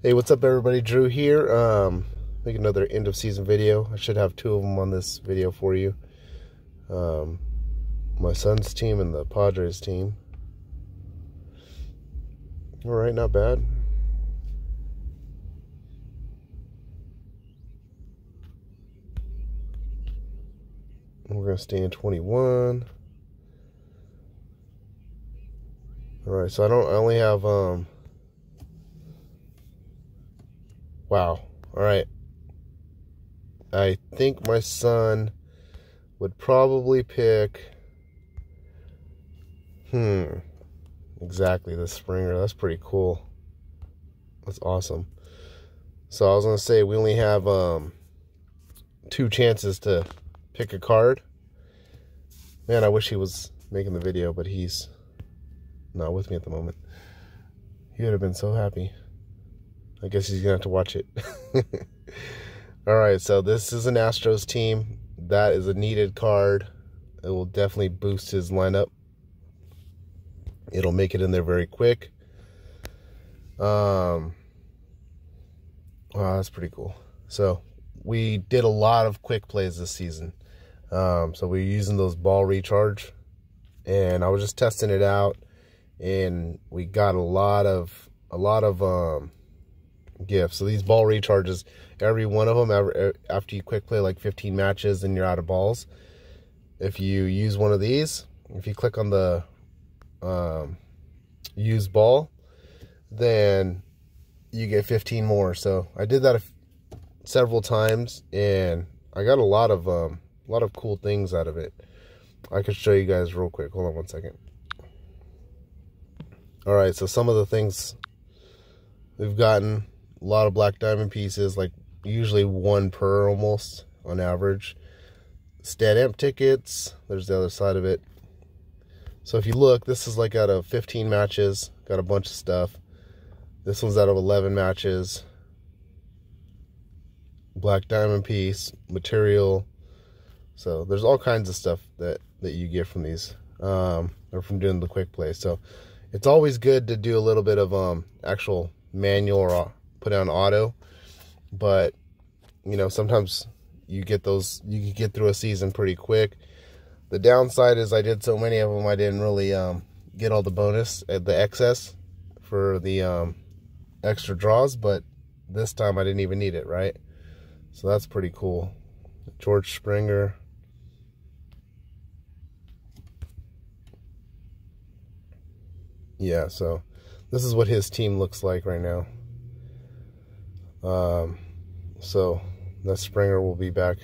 Hey, what's up everybody? Drew here. Make another end of season video. I should have two of them on this video for you. My son's team and the Padres team. Alright, not bad. We're gonna stay in 21. Alright, so I only have wow. Alright. I think my son would probably pick exactly the Springer. That's pretty cool. That's awesome. So I was gonna say we only have two chances to pick a card. Man, I wish he was making the video, but he's not with me at the moment. He would have been so happy. I guess he's gonna have to watch it. Alright, so this is an Astros team. That is a needed card. It will definitely boost his lineup. It'll make it in there very quick. Wow, that's pretty cool. So we did a lot of quick plays this season. So we're using those ball recharge, and I was just testing it out, and we got a lot of gifts. So these ball recharges, every one of them, after you quick play like 15 matches and you're out of balls, if you use one of these, if you click on the use ball, then you get 15 more. So I did that several times, and I got a lot of cool things out of it. I could show you guys real quick. Hold on one second. All right, so some of the things we've gotten: a lot of black diamond pieces, like usually one per almost on average. Stat amp tickets, there's the other side of it. So if you look, this is like out of 15 matches, got a bunch of stuff. This one's out of 11 matches. Black diamond piece, material. So there's all kinds of stuff that you get from these, or from doing the quick play. So it's always good to do a little bit of actual manual or put on auto, but you know, sometimes you get those, you can get through a season pretty quick. The downside is I did so many of them, I didn't really get all the bonus at the excess for the extra draws, but this time I didn't even need it, right? So that's pretty cool. George Springer. Yeah, so this is what his team looks like right now. So that Springer will be back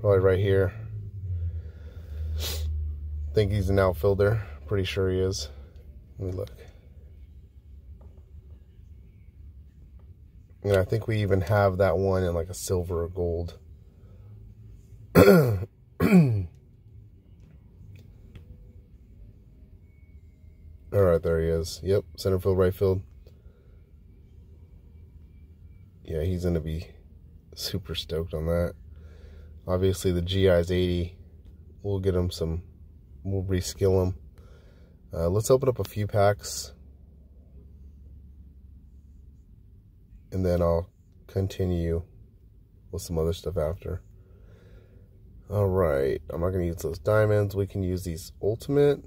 probably right here. I think he's an outfielder. Pretty sure he is. Let me look. And I think we even have that one in like a silver or gold. Alright, there he is. Yep, center field, right field. Yeah, he's going to be super stoked on that. Obviously, the GI's 80. We'll get him some, we'll reskill him. Let's open up a few packs, and then I'll continue with some other stuff after. Alright, I'm not going to use those diamonds. We can use these ultimate.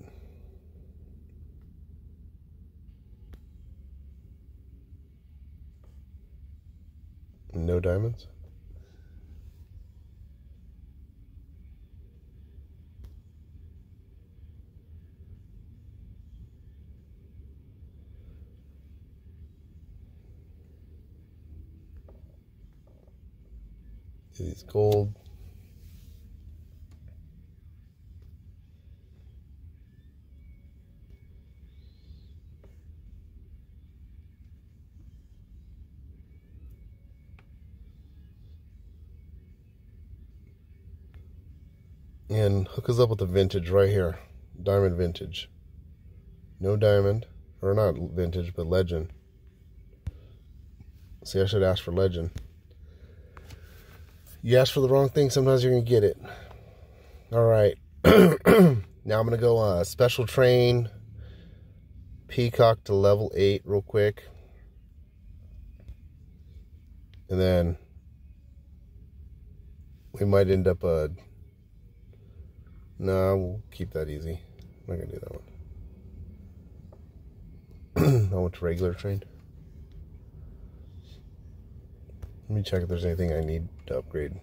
No diamonds. These gold. And hook us up with the vintage right here. Diamond vintage. No diamond. Or not vintage, but legend. See, I should ask for legend. You ask for the wrong thing, sometimes you're going to get it. Alright. Now I'm going to go special train Peacock to level 8 real quick. And then we might end up no, we'll keep that easy. I'm not gonna do that one. I went to regular train. Let me check if there's anything I need to upgrade.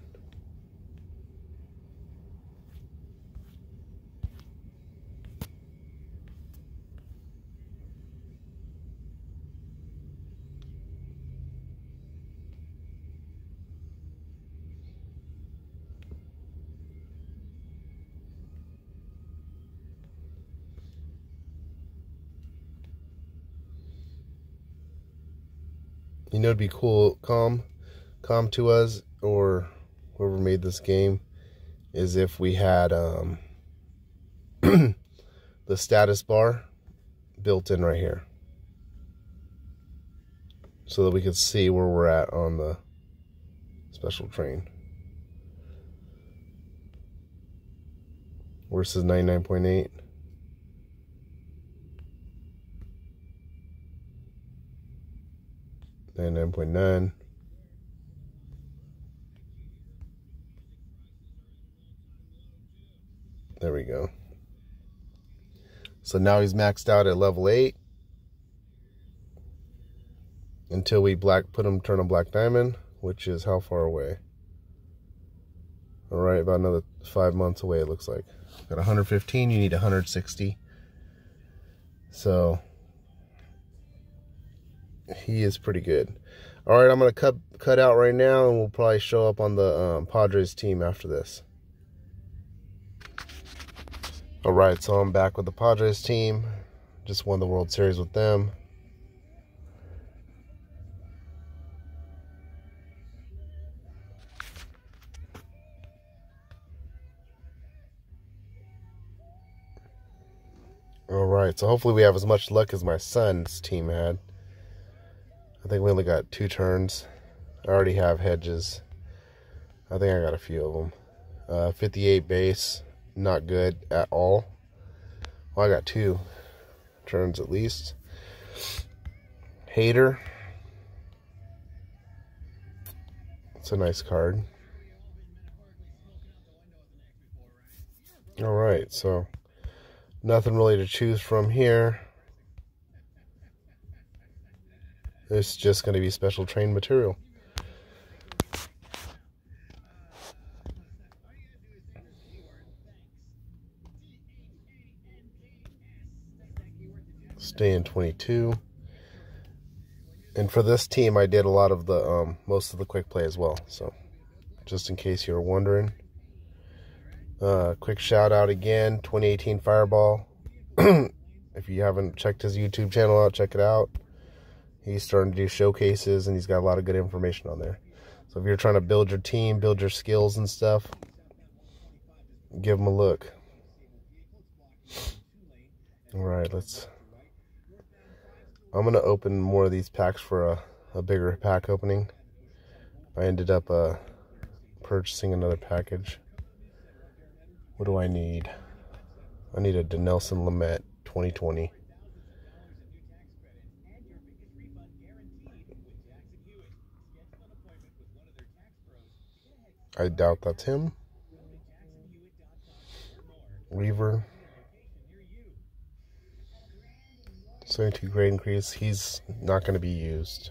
You know, it'd be cool, calm to us, or whoever made this game, is if we had the status bar built in right here, so that we could see where we're at on the special train. Where it says 99.8. And 9.9. There we go. So now he's maxed out at level 8. Until we turn on black diamond, which is how far away? Alright, about another 5 months away, it looks like. Got 115, you need 160. So he is pretty good. Alright, I'm going to cut out right now, and we'll probably show up on the Padres team after this. Alright, so I'm back with the Padres team. Just won the World Series with them. Alright, so hopefully we have as much luck as my son's team had. I think we only got 2 turns. I already have hedges. I think I got a few of them. 58 base, not good at all. Well, I got 2 turns at least. Hater. It's a nice card. Alright, so nothing really to choose from here. It's just going to be special train material. Stay in 22. And for this team, I did a lot of the most of the quick play as well. So, just in case you were wondering, quick shout out again, 2018 Fireball. If you haven't checked his YouTube channel out, check it out. He's starting to do showcases, and he's got a lot of good information on there. So if you're trying to build your team, build your skills and stuff, give him a look. All right, I'm going to open more of these packs for a bigger pack opening. I ended up purchasing another package. What do I need? I need a Denelson Lamet 2020. I doubt that's him. Weaver. 72 grade increase. He's not going to be used.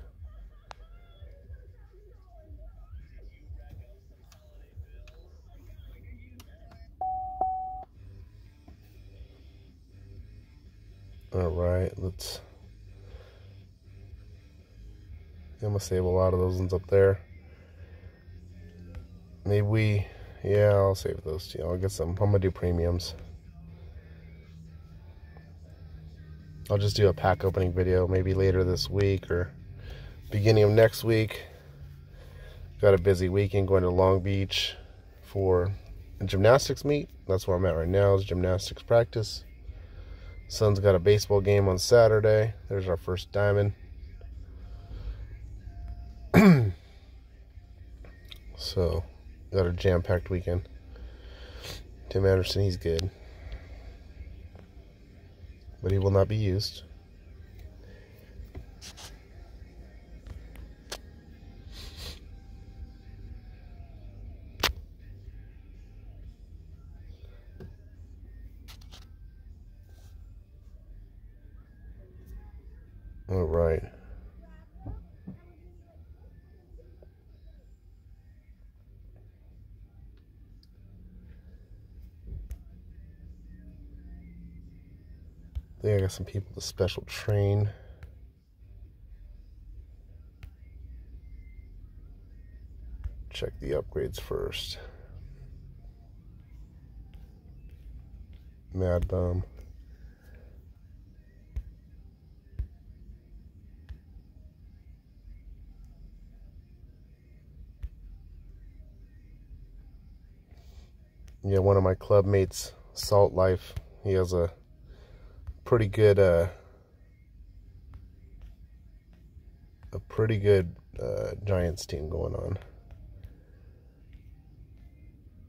Alright, I'm going to save a lot of those ones up there. Maybe yeah, I'll save those two. I'll get some. I'm going to do premiums. I'll just do a pack opening video maybe later this week or beginning of next week. Got a busy weekend going to Long Beach for a gymnastics meet. That's where I'm at right now, is gymnastics practice. Son's got a baseball game on Saturday. There's our first diamond. So, got a jam-packed weekend. Tim Anderson, he's good. But he will not be used. All right. I think I got some people to special train. Check the upgrades first. Mad Bum. Yeah, one of my club mates, Salt Life, he has a pretty good Giants team going on.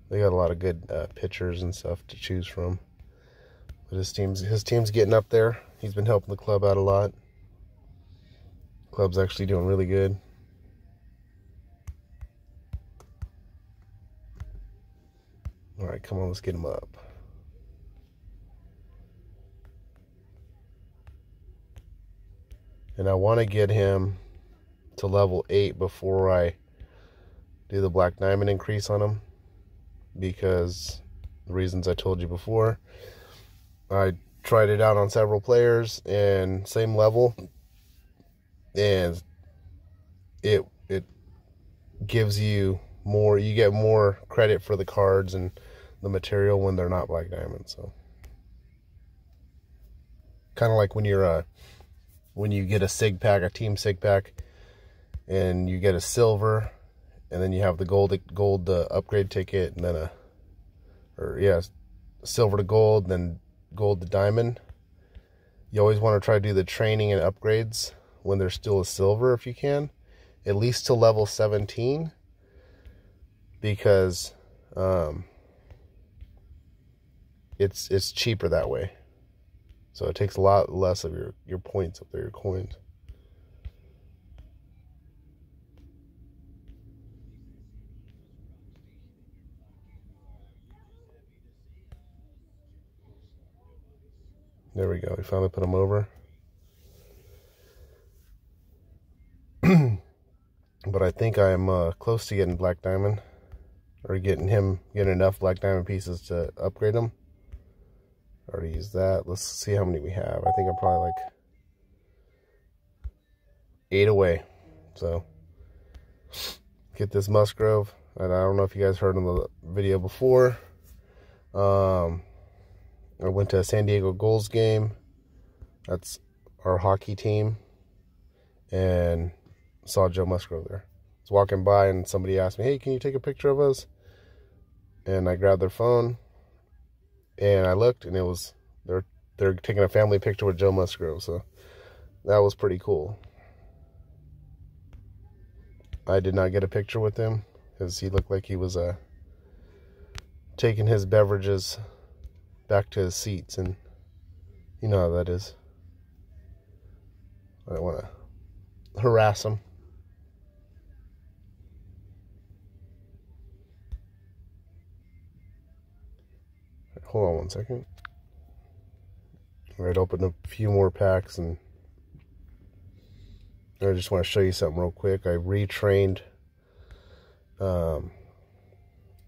They got a lot of good pitchers and stuff to choose from. But his team's getting up there. He's been helping the club out a lot. Club's actually doing really good. All right, come on, let's get him up. And I want to get him to level 8 before I do the Black Diamond increase on him, because the reasons I told you before. I tried it out on several players and same level, and it gives you more, you get more credit for the cards and the material when they're not Black Diamond. So kind of like when you're when you get a SIG pack, a team SIG pack, and you get a silver, and then you have the gold upgrade ticket, and then silver to gold, then gold to diamond. You always want to try to do the training and upgrades when there's still a silver, if you can, at least to level 17, because it's cheaper that way. So it takes a lot less of your points up there, your coins. There we go. We finally put him over. But I think I'm close to getting Black Diamond, or getting enough Black Diamond pieces to upgrade him. Already used that. Let's see how many we have. I think I'm probably like 8 away. So get this Musgrove. And I don't know if you guys heard in the video before. I went to a San Diego Gulls game. That's our hockey team. And saw Joe Musgrove there. I was walking by and somebody asked me, "Hey, can you take a picture of us?" And I grabbed their phone. And I looked, and it was they're taking a family picture with Joe Musgrove, so that was pretty cool. I did not get a picture with him because he looked like he was taking his beverages back to his seats, and you know how that is. I don't want to harass him. Hold on one second. All right, open a few more packs, and I just want to show you something real quick. I retrained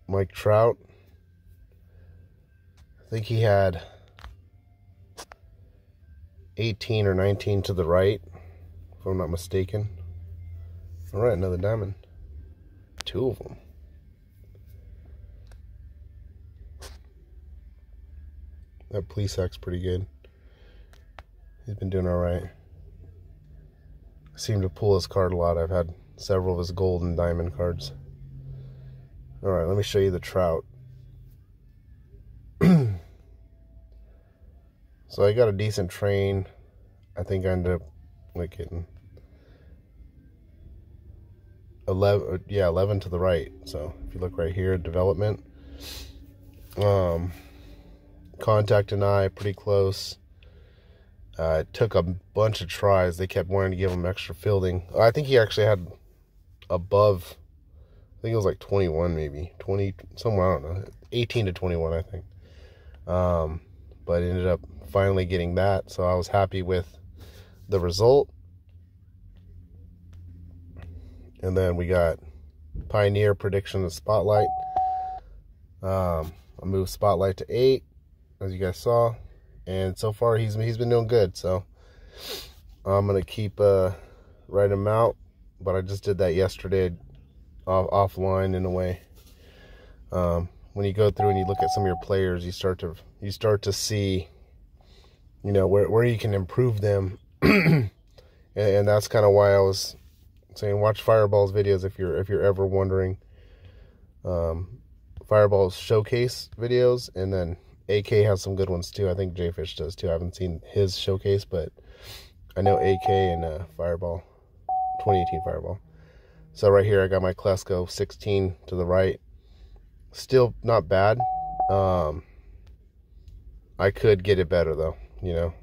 Mike Trout. I think he had 18 or 19 to the right, if I'm not mistaken. All right, another diamond. 2 of them. That police act's pretty good. He's been doing all right. I seem to pull his card a lot. I've had several of his gold and diamond cards. All right, let me show you the Trout. So I got a decent train. I think I ended up like getting 11 to the right. So if you look right here, development. Contact and I, pretty close. It took a bunch of tries. They kept wanting to give him extra fielding. I think he actually had above, I think it was like 21 maybe. 20, somewhere, I don't know. 18 to 21, I think. But ended up finally getting that. So I was happy with the result. And then we got Pioneer Prediction of Spotlight. I moved Spotlight to 8, as you guys saw. And so far, he's been doing good. So I'm going to keep writing him out. But I just did that yesterday offline in a way. When you go through and you look at some of your players, you start to see, you know, where you can improve them. and that's kind of why I was saying watch Fireball's videos if you're ever wondering. Fireball's showcase videos, and then AK has some good ones too. I think Jfish does too. I haven't seen his showcase, but I know AK and Fireball, 2018 Fireball. So right here I got my Klesko 16 to the right. Still not bad. I could get it better though, you know,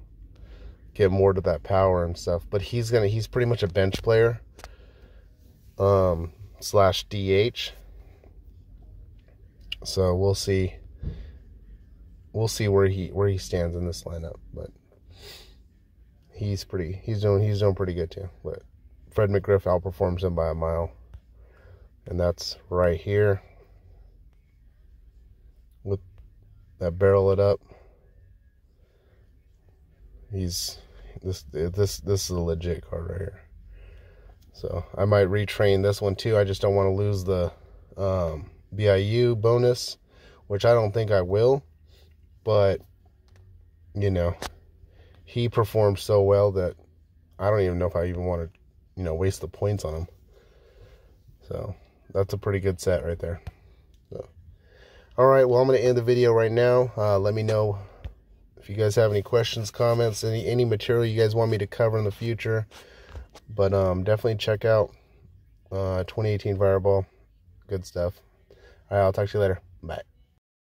get more to that power and stuff. But he's pretty much a bench player, slash DH. So we'll see where he stands in this lineup. But he's doing pretty good too. But Fred McGriff outperforms him by a mile, and that's right here with that barrel it up. This is a legit card right here. So I might retrain this one too. I just don't want to lose the BIU bonus, which I don't think I will. But you know, he performed so well that I don't even know if I even want to, you know, waste the points on him. So that's a pretty good set right there. So, all right, well, I'm going to end the video right now. Let me know if you guys have any questions, comments, any material you guys want me to cover in the future. But definitely check out 2018 Fireball. Good stuff. All right, I'll talk to you later. Bye.